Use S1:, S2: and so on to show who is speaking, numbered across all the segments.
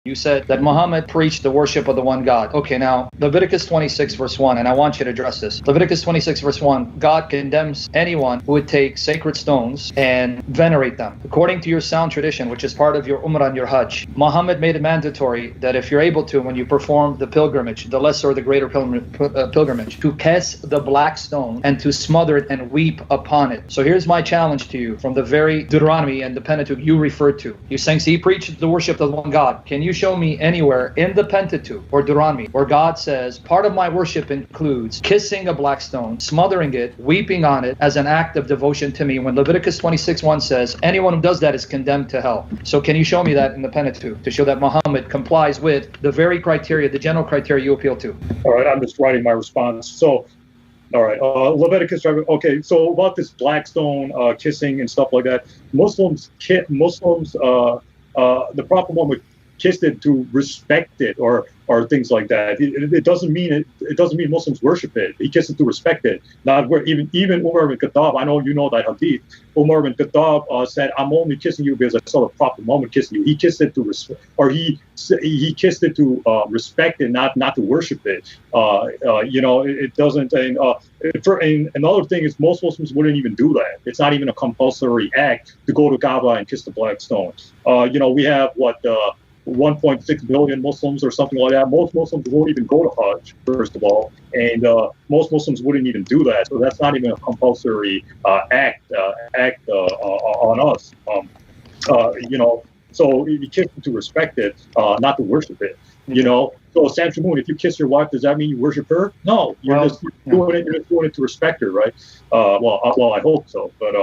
S1: You said that Muhammad preached the worship of the one God. Okay, now, Leviticus 26, verse 1, and I want you to address this. Leviticus 26, verse 1, God condemns anyone who would take sacred stones and venerate them. According to your sound tradition, which is part of your Umrah and your Hajj, Muhammad made it mandatory that if you're able to, when you perform the pilgrimage, the lesser or the greater pilgrimage, to kiss the black stone and to smother it and weep upon it. So here's my challenge to you from the very Deuteronomy and the Pentateuch you referred to. You're saying, see, he preached the worship of the one God. Can you show me anywhere in the Pentateuch or Deuteronomy where God says, part of my worship includes kissing a black stone, smothering it, weeping on it as an act of devotion to me, when Leviticus 26:1 says, anyone who does that is condemned to hell? So can you show me that in the Pentateuch to show that Muhammad complies with the very criteria, the general criteria you appeal to?
S2: All right, I'm just writing my response. So, all right, Leviticus. Okay, so about this black stone kissing and stuff like that, Muslims, the Prophet Muhammad kissed it to respect it, or things like that. It doesn't mean it doesn't mean Muslims worship it. He kissed it to respect it. Not where even Umar bin Khattab. I know you know that hadith. Umar bin Khattab said, "I'm only kissing you because I saw the Prophet Muhammad kissing you." He kissed it to respect, or he kissed it to respect it, not to worship it. It doesn't. And another thing is, most Muslims wouldn't even do that. It's not even a compulsory act to go to Kaaba and kiss the black stone. We have 1.6 billion Muslims or something like that. Most Muslims won't even go to Hajj, first of all, and most Muslims wouldn't even do that. So that's not even a compulsory act on us. So you kiss it to respect it, not to worship it. So Sam Shamoun, if you kiss your wife, does that mean you worship her? No, you're just doing it to respect her, right? Well, I hope so, but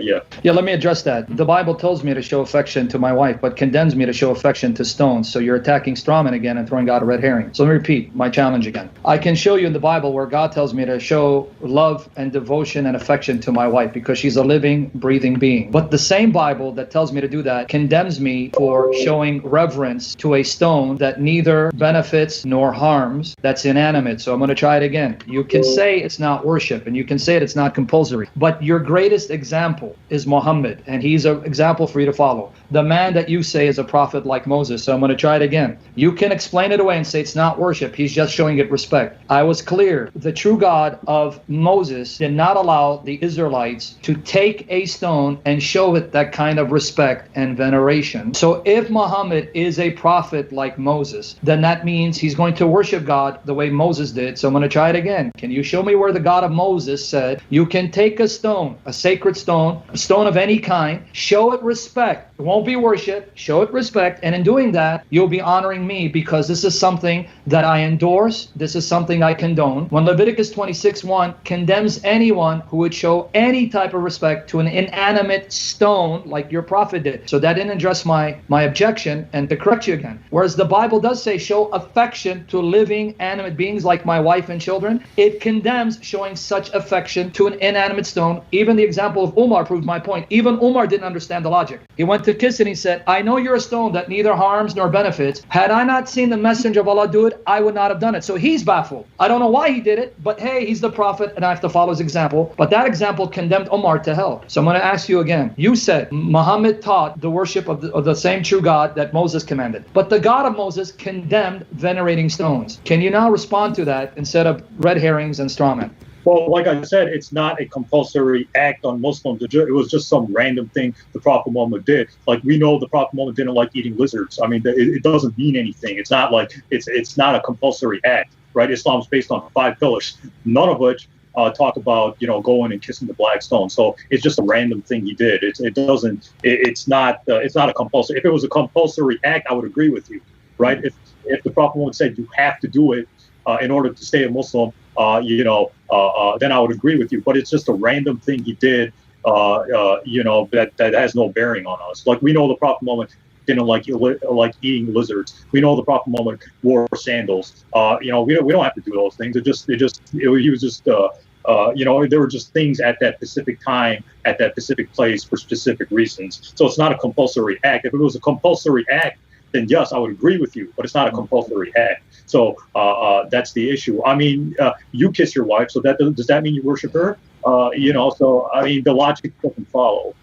S2: yeah,
S1: let me address that. The Bible tells me to show affection to my wife, but condemns me to show affection to stones. So you're attacking strawman again and throwing out a red herring. So let me repeat my challenge again. I can show you in the Bible where God tells me to show love and devotion and affection to my wife because she's a living, breathing being. But the same Bible that tells me to do that condemns me for showing reverence to a stone that neither benefits nor harms, that's inanimate. So I'm going to try it again. You can say it's not worship, and you can say it's not compulsory, but your greatest example is Muhammad, and he's an example for you to follow. The man that you say is a prophet like Moses. So I'm going to try it again. You can explain it away and say it's not worship. He's just showing it respect. I was clear. The true God of Moses did not allow the Israelites to take a stone and show it that kind of respect and veneration. So if Muhammad is a prophet like Moses, then that means he's going to worship God the way Moses did. So I'm going to try it again. Can you show me where the God of Moses said, you can take a stone, a sacred stone, a stone of any kind, show it respect. It won't be worship, show it respect, and in doing that, you'll be honoring me because this is something that I endorse, this is something I condone. When Leviticus 26:1 condemns anyone who would show any type of respect to an inanimate stone like your prophet did. So that didn't address my objection, and to correct you again. Whereas the Bible does say show affection to living, animate beings like my wife and children, it condemns showing such affection to an inanimate stone. Even the example of Umar proved my point. Even Umar didn't understand the logic. He went to kiss it and he said, I know you're a stone that neither harms nor benefits. Had I not seen the messenger of Allah do it, I would not have done it. So he's baffled. I don't know why he did it, but hey, he's the prophet and I have to follow his example. But that example condemned Umar to hell. So I'm going to ask you again. You said Muhammad taught the worship of the same true God that Moses commanded. But the God of Moses condemned venerating stones. Can you now respond to that instead of red herrings and strawmen?
S2: Well, like I said, it's not a compulsory act on Muslims. It was just some random thing the Prophet Muhammad did. Like, we know the Prophet Muhammad didn't like eating lizards. I mean, it doesn't mean anything. It's not like it's not a compulsory act, right? Islam is based on 5 pillars, none of which talk about going and kissing the black stone. So it's just a random thing he did. It's not a compulsory. If it was a compulsory act, I would agree with you, right? If the Prophet Muhammad said you have to do it in order to stay a Muslim, then I would agree with you. But it's just a random thing he did, that has no bearing on us. Like, we know the Prophet Muhammad didn't like eating lizards. We know the Prophet Muhammad wore sandals. We don't have to do those things. He was just there were just things at that specific time, at that specific place for specific reasons. So it's not a compulsory act. If it was a compulsory act, then yes, I would agree with you, but it's not a compulsory act. So that's the issue. I mean, you kiss your wife, so does that mean you worship her? So I mean, the logic doesn't follow.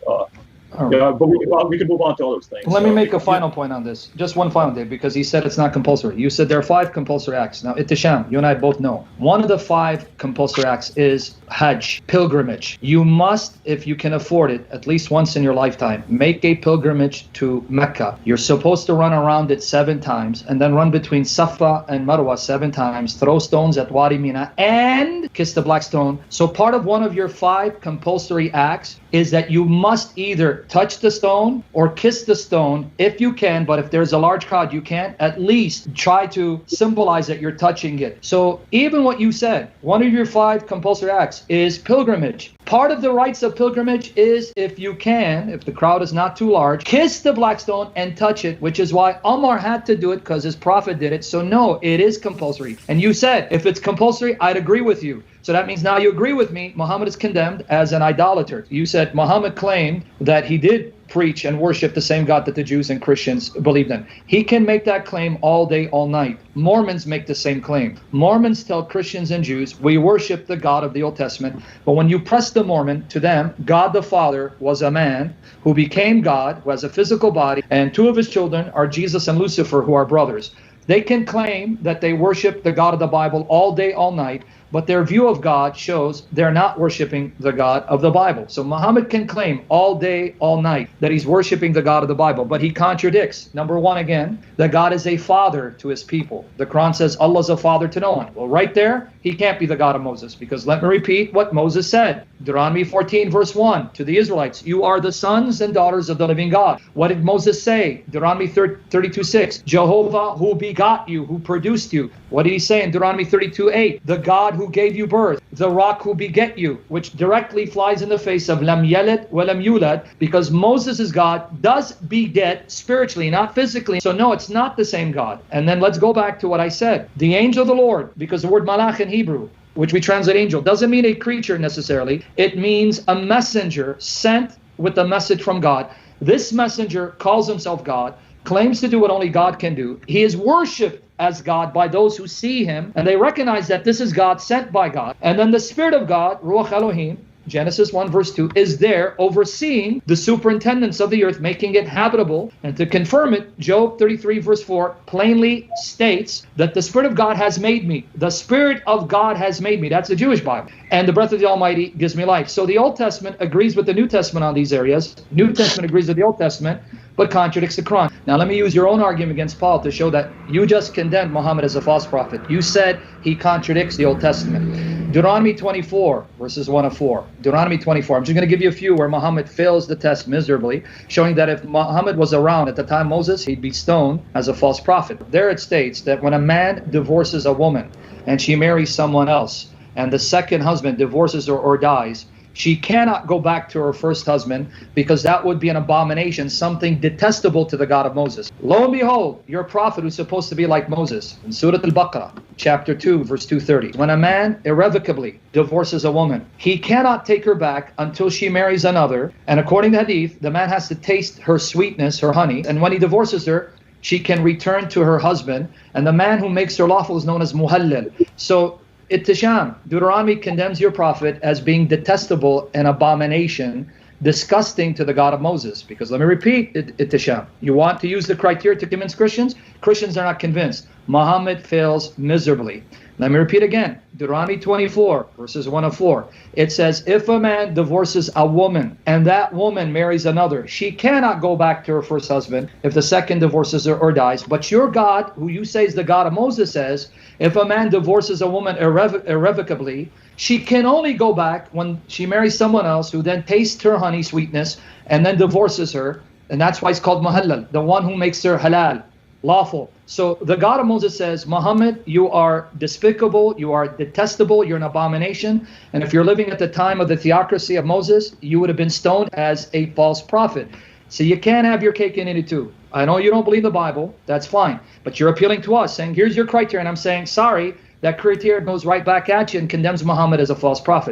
S2: Yeah, but we can move on to other things.
S1: Let me make a final point on this. Just one final, Dave, because he said it's not compulsory. You said there are 5 compulsory acts. Now, Ittisham, you and I both know. One of the 5 compulsory acts is Hajj, pilgrimage. You must, if you can afford it, at least once in your lifetime, make a pilgrimage to Mecca. You're supposed to run around it 7 times, and then run between Safa and Marwa 7 times, throw stones at Wadi Mina, and kiss the black stone. So part of one of your 5 compulsory acts is that you must either touch the stone or kiss the stone if you can, but if there's a large crowd, you can't. At least try to symbolize that you're touching it. So even what you said, one of your 5 compulsory acts is pilgrimage. Part of the rites of pilgrimage is, if you can, if the crowd is not too large, kiss the black stone and touch it, which is why Omar had to do it because his prophet did it. So no, it is compulsory. And you said, if it's compulsory, I'd agree with you. So that means now you agree with me, Muhammad is condemned as an idolater. You said Muhammad claimed that he did preach and worship the same God that the Jews and Christians believed in. He can make that claim all day, all night. Mormons make the same claim. Mormons tell Christians and Jews, we worship the God of the Old Testament. But when you press the Mormon, to them, God the Father was a man who became God, who has a physical body, and 2 of his children are Jesus and Lucifer, who are brothers. They can claim that they worship the God of the Bible all day, all night, but their view of God shows they're not worshiping the God of the Bible. So Muhammad can claim all day, all night that he's worshiping the God of the Bible, but he contradicts. Number 1, again, that God is a father to his people. The Quran says Allah's a father to no one. Well, right there, he can't be the God of Moses, because let me repeat what Moses said. Deuteronomy 14, verse 1, to the Israelites, you are the sons and daughters of the living God. What did Moses say? Deuteronomy 32:6, Jehovah who begot you, who produced you. What did he say in Deuteronomy 32:8? The God who gave you birth, the rock who beget you, which directly flies in the face of lam yalid wa lam yulad, because Moses' God does beget spiritually, not physically. So no, it's not the same God. And then let's go back to what I said. The angel of the Lord, because the word malach in Hebrew, which we translate angel, doesn't mean a creature necessarily. It means a messenger sent with a message from God. This messenger calls himself God, claims to do what only God can do. He is worshipped as God by those who see him, and they recognize that this is God sent by God. And then the Spirit of God, Ruach Elohim, Genesis 1 verse 2, is there overseeing the superintendence of the earth, making it habitable. And to confirm it, Job 33 verse 4 plainly states that the Spirit of God has made me. The Spirit of God has made me. That's the Jewish Bible. And the breath of the Almighty gives me life. So the Old Testament agrees with the New Testament on these areas. New Testament agrees with the Old Testament, but contradicts the Quran. Now let me use your own argument against Paul to show that you just condemned Muhammad as a false prophet. You said he contradicts the Old Testament. Deuteronomy 24, verses 1 to 4. Deuteronomy 24. I'm just going to give you a few where Muhammad fails the test miserably, showing that if Muhammad was around at the time of Moses, he'd be stoned as a false prophet. There it states that when a man divorces a woman and she marries someone else, and the second husband divorces her or dies, she cannot go back to her first husband, because that would be an abomination, something detestable to the God of Moses. Lo and behold, your prophet who's supposed to be like Moses, in Surah Al-Baqarah, chapter 2, verse 230. When a man irrevocably divorces a woman, he cannot take her back until she marries another. And according to Hadith, the man has to taste her sweetness, her honey. And when he divorces her, she can return to her husband. And the man who makes her lawful is known as muhallil. So Ittisham, Deuteronomy condemns your prophet as being detestable and abomination, disgusting to the God of Moses. Because let me repeat, Ittisham, you want to use the criteria to convince Christians? Christians are not convinced. Muhammad fails miserably. Let me repeat again, Deuteronomy 24, verses 1 to 4. It says, if a man divorces a woman and that woman marries another, she cannot go back to her first husband if the second divorces her or dies. But your God, who you say is the God of Moses, says, if a man divorces a woman irrevocably, she can only go back when she marries someone else who then tastes her honey sweetness and then divorces her. And that's why it's called muhallal, the one who makes her halal, lawful. So the God of Moses says, Muhammad, you are despicable, you are detestable, you're an abomination. And if you're living at the time of the theocracy of Moses, you would have been stoned as a false prophet. So you can't have your cake and eat it too. I know you don't believe the Bible, that's fine. But you're appealing to us, saying, here's your criteria. And I'm saying, sorry, that criteria goes right back at you and condemns Muhammad as a false prophet.